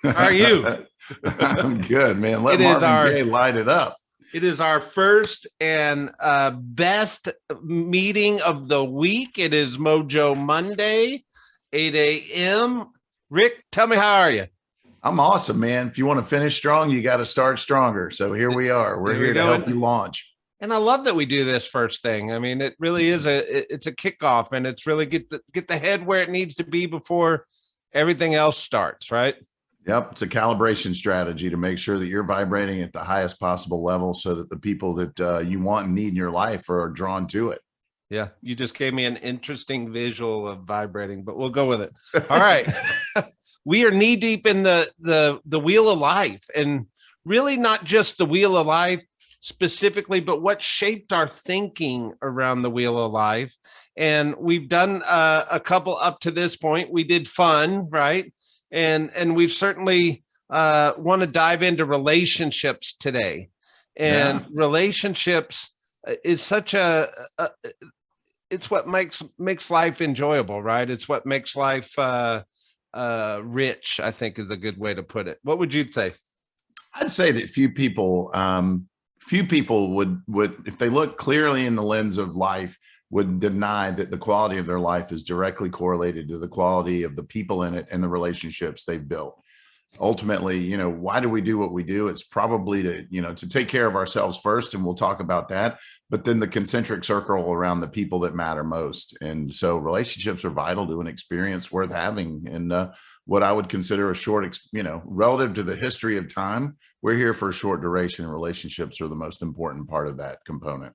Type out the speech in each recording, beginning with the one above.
How are you? I'm good, man. Let It is Marvin our Gaye light it up. it is our first and best meeting of the week. It is Mojo Monday, 8 a.m. Rick, tell me, how are you? I'm awesome, man. If you want to finish strong, you got to start stronger. So here we are. We're There we here to go. help you launch. And I love that we do this first thing. I mean, it really is it's a kickoff, and it's really get the head where it needs to be before everything else starts, right? Yep. It's a calibration strategy to make sure that you're vibrating at the highest possible level so that the people that you want and need in your life are drawn to it. Yeah, you just gave me an interesting visual of vibrating, but we'll go with it. All right. We are knee deep in the wheel of life, and really not just the wheel of life specifically, but what shaped our thinking around the wheel of life. And we've done a couple up to this point. We did fun, right? And we've certainly want to dive into relationships today. And Yeah. relationships is such a it's what makes life enjoyable, right? It's what makes life rich, I think, is a good way to put it. What would you say? I'd say that few people would, if they look clearly in the lens of life, would deny that the quality of their life is directly correlated to the quality of the people in it and the relationships they've built. Ultimately, why do we do what we do? It's probably to take care of ourselves first, and we'll talk about that, but then the concentric circle around the people that matter most. And so relationships are vital to an experience worth having. And what I would consider a short, relative to the history of time, we're here for a short duration. Relationships are the most important part of that component.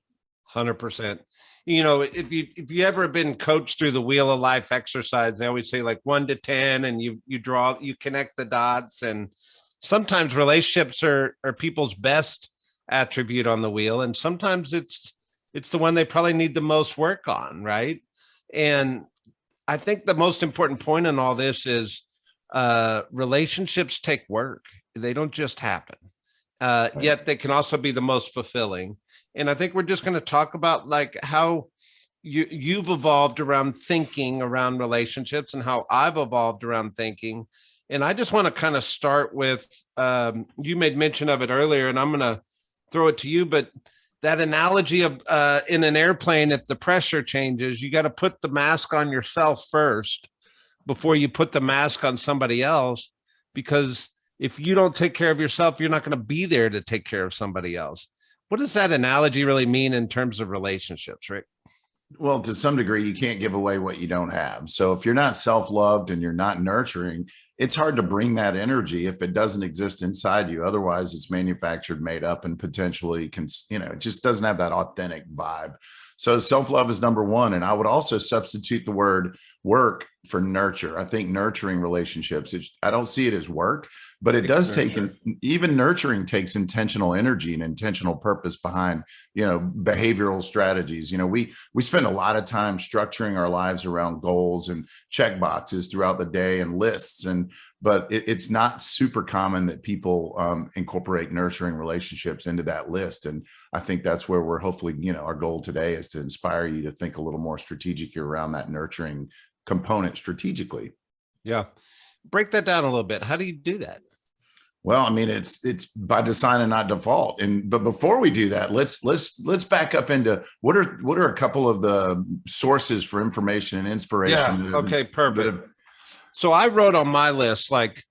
100%. If you ever been coached through the wheel of life exercise, they always say like 1 to 10, and you connect the dots. And sometimes relationships are people's best attribute on the wheel, and sometimes it's the one they probably need the most work on, right? And I think the most important point in all this is relationships take work. They don't just happen. Right. Yet they can also be the most fulfilling. And I think we're just going to talk about like how you've evolved around thinking around relationships, and how I've evolved around thinking. And I just want to kind of start with you made mention of it earlier, and I'm going to throw it to you. But that analogy of in an airplane, if the pressure changes, you got to put the mask on yourself first before you put the mask on somebody else, because if you don't take care of yourself, you're not going to be there to take care of somebody else. What does that analogy really mean in terms of relationships, Rick? Well, to some degree, you can't give away what you don't have. So if you're not self-loved and you're not nurturing, it's hard to bring that energy if it doesn't exist inside you. Otherwise, it's manufactured, made up, and potentially it just doesn't have that authentic vibe. So self-love is number one. And I would also substitute the word work for nurture. I think nurturing relationships, I don't see it as work, but it does take, even nurturing takes intentional energy and intentional purpose behind, behavioral strategies. We spend a lot of time structuring our lives around goals and check boxes throughout the day and lists. But it's not super common that people incorporate nurturing relationships into that list. And I think that's where we're hopefully, our goal today is to inspire you to think a little more strategically around that nurturing component strategically. Yeah. Break that down a little bit. How do you do that? Well, I mean, it's by design and not default. But before we do that, let's back up into what are a couple of the sources for information and inspiration. Yeah. Okay, perfect. So I wrote on my list like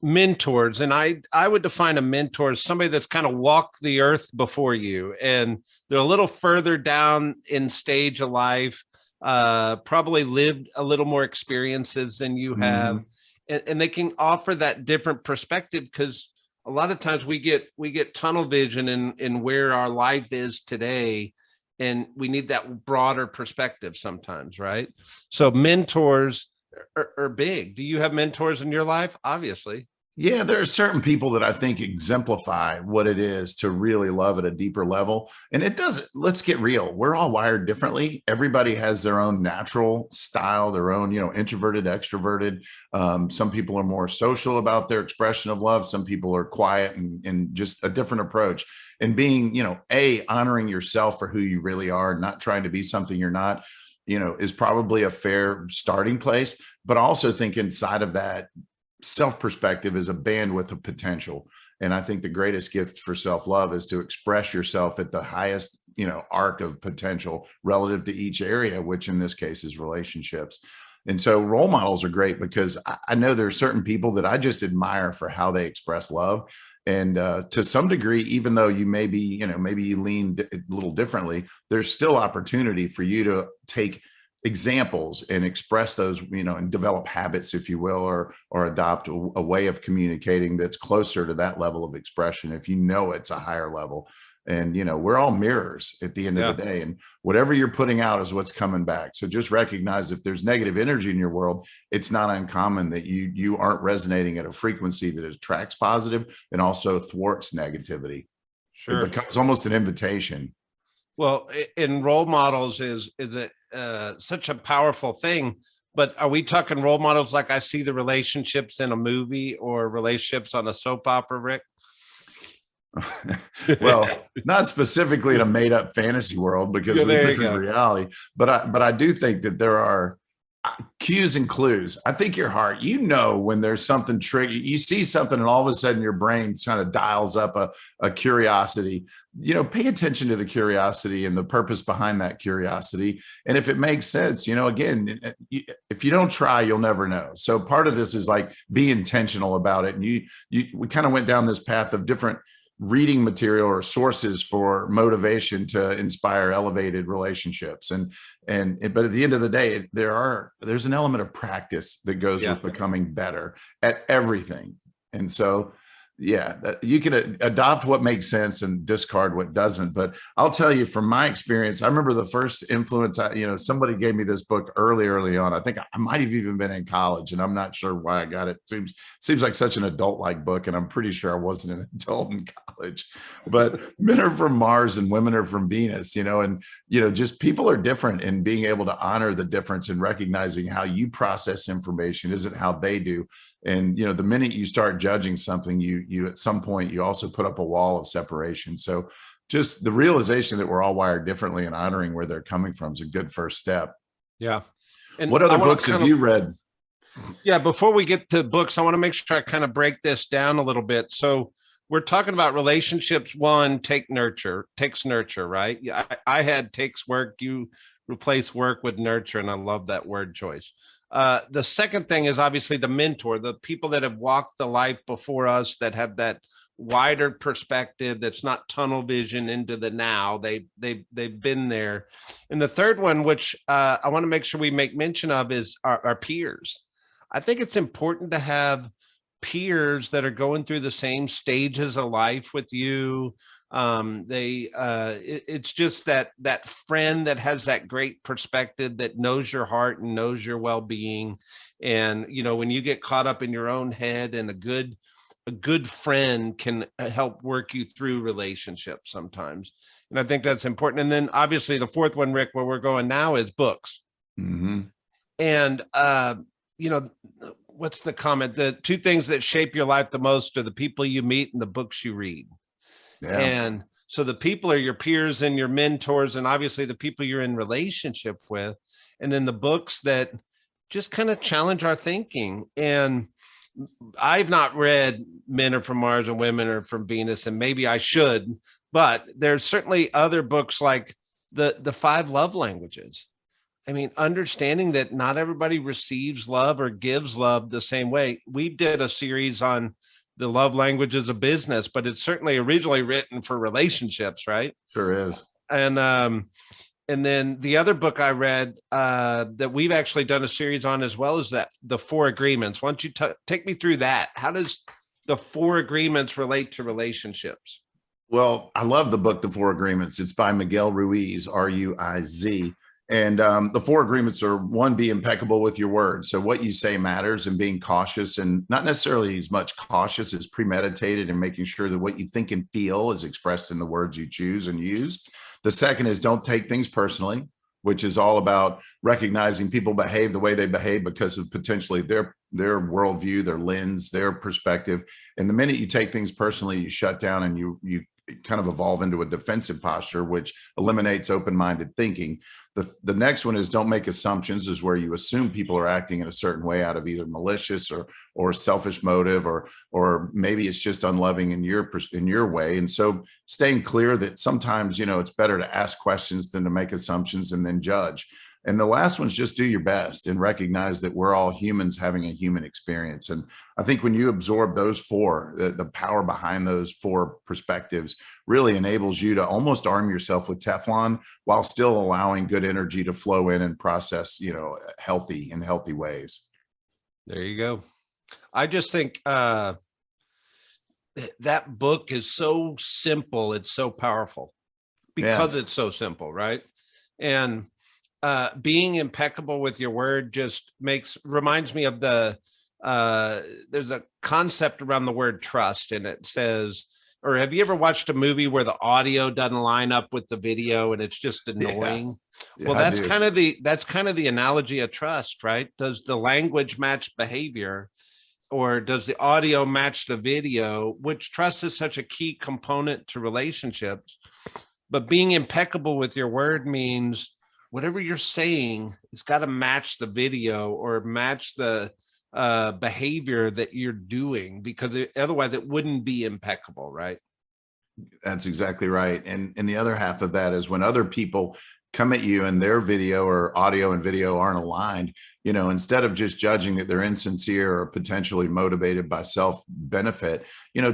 mentors, and I would define a mentor as somebody that's kind of walked the earth before you, and they're a little further down in stage of life, probably lived a little more experiences than you have. Mm-hmm. And they can offer that different perspective, because a lot of times we get tunnel vision in where our life is today, and we need that broader perspective sometimes, right? So mentors are big. Do you have mentors in your life? Obviously. Yeah, there are certain people that I think exemplify what it is to really love at a deeper level. And it doesn't, let's get real. We're all wired differently. Everybody has their own natural style, their own, introverted, extroverted. Some people are more social about their expression of love. Some people are quiet and just a different approach. And being, honoring yourself for who you really are, not trying to be something you're not, is probably a fair starting place. But I also think inside of that, self perspective is a bandwidth of potential. And I think the greatest gift for self-love is to express yourself at the highest, arc of potential relative to each area, which in this case is relationships. And so role models are great because I know there are certain people that I just admire for how they express love. And to some degree, even though you may be, maybe you lean a little differently, there's still opportunity for you to take examples and express those, and develop habits, if you will, or adopt a way of communicating that's closer to that level of expression, if it's a higher level. And we're all mirrors at the end of the day, and whatever you're putting out is what's coming back. So just recognize if there's negative energy in your world, it's not uncommon that you aren't resonating at a frequency that attracts positive and also thwarts negativity. Sure. It becomes almost an invitation. Well, in role models is such a powerful thing. But are we talking role models like I see the relationships in a movie or relationships on a soap opera, Rick? Well, not specifically in a made up fantasy world, because we live in reality, but I do think that there are cues and clues. I think your heart, when there's something tricky, you see something and all of a sudden your brain kind of dials up a curiosity. Pay attention to the curiosity and the purpose behind that curiosity. And if it makes sense, again, if you don't try, you'll never know. So part of this is like, be intentional about it. And we kind of went down this path of different reading material or sources for motivation to inspire elevated relationships. But at the end of the day, there's an element of practice that goes with becoming better at everything. And so, you can adopt what makes sense and discard what doesn't. But I'll tell you from my experience, I remember the first influence, somebody gave me this book early on. I think I might have even been in college, and I'm not sure why I got it. Seems like such an adult-like book, and I'm pretty sure I wasn't an adult in college. But men are from Mars and women are from Venus, and just people are different, and being able to honor the difference and recognizing how you process information isn't how they do. And, the minute you start judging something, you at some point, you also put up a wall of separation. So just the realization that we're all wired differently and honoring where they're coming from is a good first step. Yeah. And what other books have you read? Yeah. Before we get to books, I want to make sure I kind of break this down a little bit. So we're talking about relationships. One, takes nurture, right? Yeah. I had takes work. You replace work with nurture. And I love that word choice. The second thing is obviously the mentor, the people that have walked the life before us, that have that wider perspective, that's not tunnel vision into the now. They've been there. And the third one, which I want to make sure we make mention of, is our peers. I think it's important to have peers that are going through the same stages of life with you. It's just that friend that has that great perspective, that knows your heart and knows your well-being. And, when you get caught up in your own head, and a good friend can help work you through relationships sometimes. And I think that's important. And then obviously the fourth one, Rick, where we're going now, is books. Mm-hmm. And, what's the comment? The two things that shape your life the most are the people you meet and the books you read. Yeah. And so the people are your peers and your mentors, and obviously the people you're in relationship with, and then the books that just kind of challenge our thinking. And I've not read Men Are From Mars and Women Are From Venus, and maybe I should, but there's certainly other books like the 5 Love Languages. I mean, understanding that not everybody receives love or gives love the same way. We did a series on the love languages of business, but it's certainly originally written for relationships, right? Sure is. And then the other book I read that we've actually done a series on as well, is that the 4 Agreements. Why don't you take me through that? How does the 4 Agreements relate to relationships? Well, I love the book, The 4 Agreements. It's by Miguel Ruiz, Ruiz. And the 4 agreements are: 1, be impeccable with your words. So what you say matters, and being cautious, and not necessarily as much cautious as premeditated, and making sure that what you think and feel is expressed in the words you choose and use. The second is don't take things personally, which is all about recognizing people behave the way they behave because of potentially their worldview, their lens, their perspective. And the minute you take things personally, you shut down and you kind of evolve into a defensive posture, which eliminates open-minded thinking. The next one is don't make assumptions, is where you assume people are acting in a certain way out of either malicious or selfish motive, or maybe it's just unloving in your way. And so staying clear that sometimes, it's better to ask questions than to make assumptions and then judge. And the last one's just do your best and recognize that we're all humans having a human experience. And I think when you absorb those four, the power behind those four perspectives really enables you to almost arm yourself with Teflon while still allowing good energy to flow in and process, healthy ways. There you go. I just think that book is so simple. It's so powerful because it's so simple, right? And being impeccable with your word just reminds me of there's a concept around the word trust, and it says, or have you ever watched a movie where the audio doesn't line up with the video and it's just annoying? Yeah, well, that's kind of the analogy of trust, right? Does the language match behavior, or does the audio match the video? Which trust is such a key component to relationships. But being impeccable with your word means whatever you're saying, it's got to match the video or match the behavior that you're doing, because otherwise it wouldn't be impeccable, right? That's exactly right. And the other half of that is when other people come at you and their video or audio and video aren't aligned, instead of just judging that they're insincere or potentially motivated by self-benefit,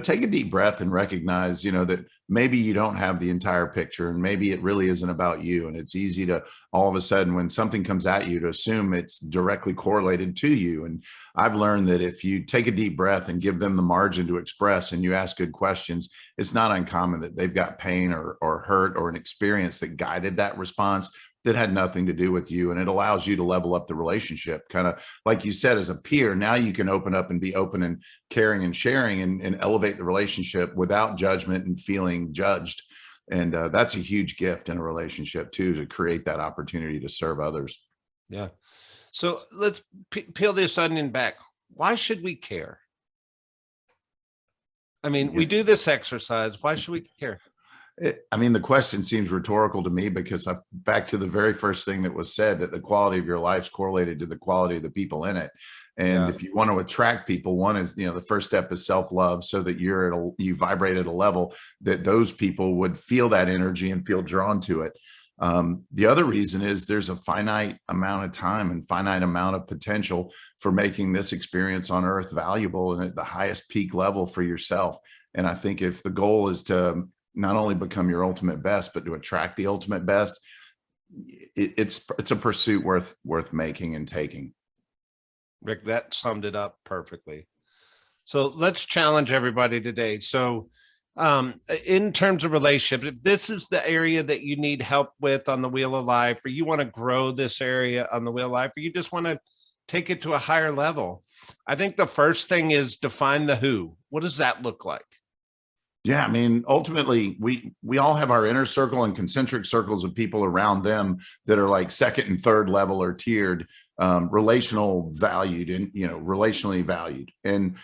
take a deep breath and recognize, that maybe you don't have the entire picture and maybe it really isn't about you. And it's easy to all of a sudden, when something comes at you, to assume it's directly correlated to you. And I've learned that if you take a deep breath and give them the margin to express and you ask good questions, it's not uncommon that they've got pain or hurt or an experience that guided that response that had nothing to do with you. And it allows you to level up the relationship, kind of like you said, as a peer. Now you can open up and be open and caring and sharing and elevate the relationship without judgment and feeling judged. And that's a huge gift in a relationship too, to create that opportunity to serve others. Yeah. So let's peel this onion back. Why should we care? I mean, we do this exercise. Why should we care? The question seems rhetorical to me, because back to the very first thing that was said, that the quality of your life is correlated to the quality of the people in it. And if you want to attract people, one is, the first step is self-love, so that you vibrate at a level that those people would feel that energy and feel drawn to it. The other reason is there's a finite amount of time and finite amount of potential for making this experience on earth valuable and at the highest peak level for yourself. And I think if the goal is to not only become your ultimate best, but to attract the ultimate best, it's a pursuit worth making and taking. Rick, that summed it up perfectly. So let's challenge everybody today. So in terms of relationships, if this is the area that you need help with on the wheel of life, or you want to grow this area on the wheel of life, or you just want to take it to a higher level, I think the first thing is define the who. What does that look like? Yeah, ultimately, we all have our inner circle and concentric circles of people around them that are like second and third level or tiered, relationally valued. And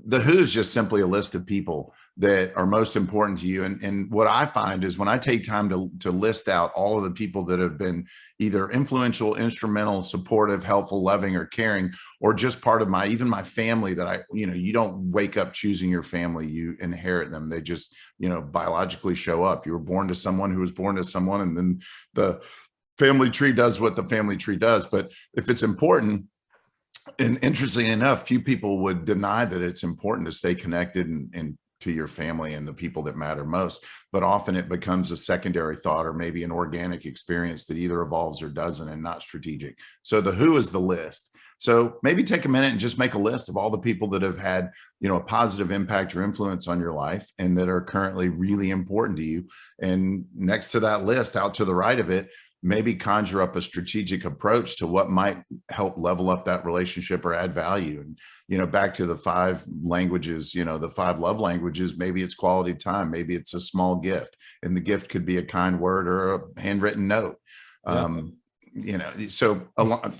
the who is just simply a list of people that are most important to you. And what I find is when I take time to list out all of the people that have been either influential, instrumental, supportive, helpful, loving, or caring, or just part of even my family, that you don't wake up choosing your family, you inherit them. They just, biologically show up. You were born to someone who was born to someone, and then the family tree does what the family tree does. But if it's important, and interestingly enough, few people would deny that it's important to stay connected and to your family and the people that matter most. But often it becomes a secondary thought, or maybe an organic experience that either evolves or doesn't, and not strategic. So the who is the list. So maybe take a minute and just make a list of all the people that have had, a positive impact or influence on your life and that are currently really important to you. And next to that list, out to the right of it, maybe conjure up a strategic approach to what might help level up that relationship or add value. And, back to the 5 languages, the 5 love languages, maybe it's quality time, maybe it's a small gift, and the gift could be a kind word or a handwritten note. So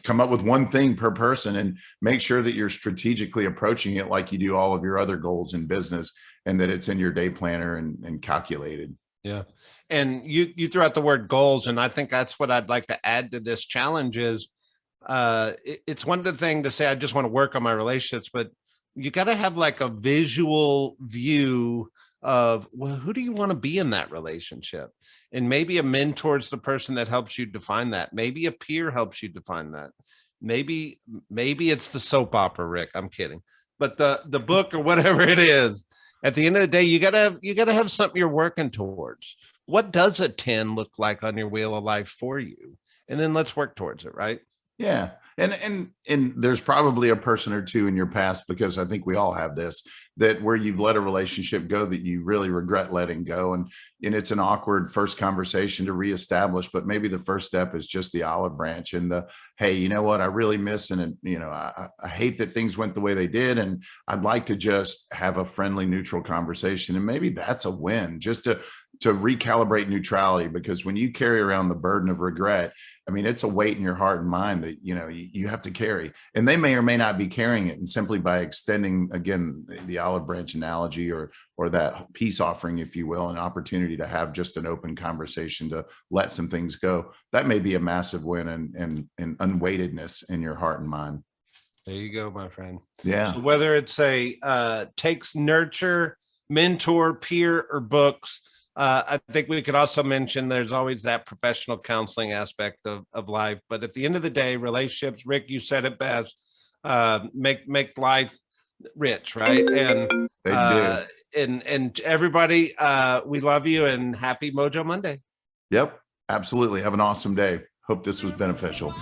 come up with one thing per person and make sure that you're strategically approaching it like you do all of your other goals in business, and that it's in your day planner and calculated. Yeah. And you threw out the word goals, and I think that's what I'd like to add to this challenge is it's one thing to say I just want to work on my relationships, but you got to have like a visual view of, well, who do you want to be in that relationship? And maybe a mentor's the person that helps you define that. Maybe a peer helps you define that. Maybe it's the soap opera, Rick. I'm kidding. But the book or whatever it is, at the end of the day, you gotta have something you're working towards. What does a 10 look like on your wheel of life for you? And then let's work towards it, right? Yeah. And there's probably a person or two in your past, because I think we all have this, that where you've let a relationship go that you really regret letting go. And it's an awkward first conversation to reestablish, but maybe the first step is just the olive branch and the, hey, you know what, I really miss, and I hate that things went the way they did. And I'd like to just have a friendly, neutral conversation. And maybe that's a win, just to recalibrate neutrality, because when you carry around the burden of regret, I mean, it's a weight in your heart and mind that, you have to carry, and they may or may not be carrying it. And simply by extending, again, the olive branch analogy or that peace offering, if you will, an opportunity to have just an open conversation to let some things go, that may be a massive win and unweightedness in your heart and mind. There you go, my friend. Yeah. So whether it's takes nurture, mentor, peer, or books, I think we could also mention there's always that professional counseling aspect of life. But at the end of the day, relationships, Rick, you said it best, make life rich, right? And They do. And everybody, we love you, and happy Mojo Monday. Yep, absolutely. Have an awesome day. Hope this was beneficial.